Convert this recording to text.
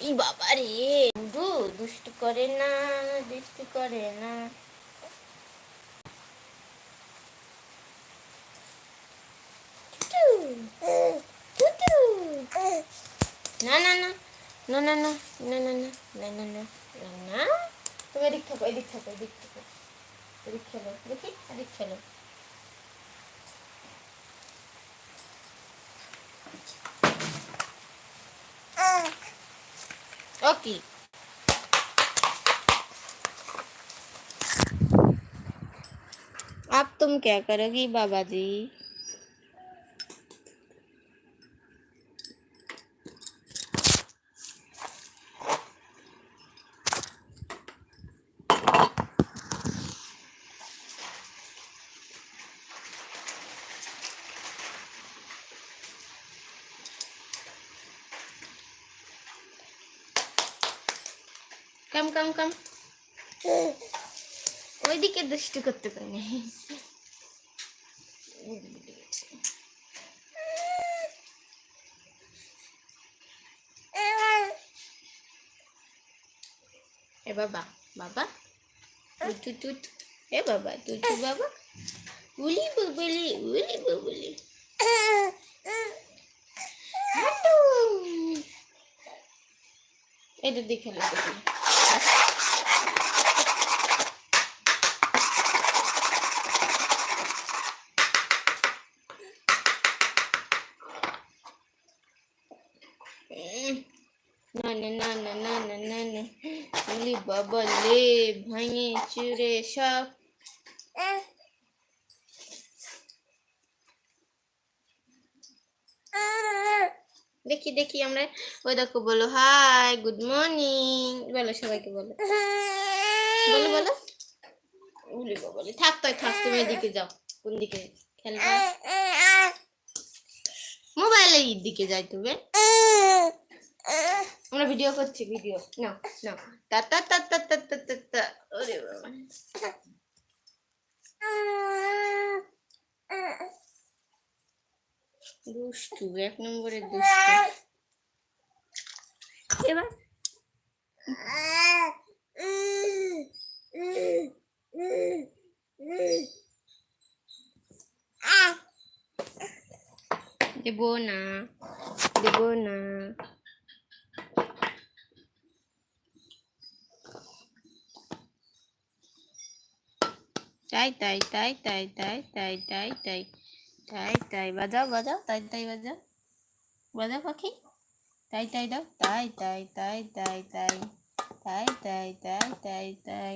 ই বাবা রে, দুষ্টু করে না, দুষ্টু করে না। না না না না না না না না না না না না না, তুমি এদিক থাকো, এদিক থাকো, এদিক থাকো, এদিক খেলো, দেখি এদিক খেলো। ओके, अब तुम क्या करोगी बाबा जी? कम कम कम, ওইদিকে দুষ্টু করতে পারি। এ বাবা, বাবা টুটু টুট, এ বাবা টুটু বাবা, উলি বুবুলি, উলি বুবুলি, হাঁটু। এটা দেখে লো, দেখে লো। না না না না না না না না, উলি বাবা লে, ভাঙে চুরে সব। দেখি দেখি আমরা, ওই দেখো, বলো হাই, গুড মর্নিং বলো, সবাইকে বলো, বলো বলো। উলি বাবা লে, থাক তাই থাক, তুমি এদিকে যাও। কোন দিকে খেলবে? মোবাইলের দিকে যাই তুমি। আমরা ভিডিও করছি, ভিডিও নাও নাও। তা তা তা তা তা তা তা তা, ওরে বাবা, দুষ্টু, এক নম্বরের দুষ্টু। এবার দেবো না, দেবো না। তাই তাই তাই তাই তাই তাই তাই তাই তাই তাই, বাজাও বাজাও, তাই তাই বাজাও, বাজাও পাখি, তাই তাই দাও, তাই তাই তাই তাই তাই তাই তাই তাই তাই তাই।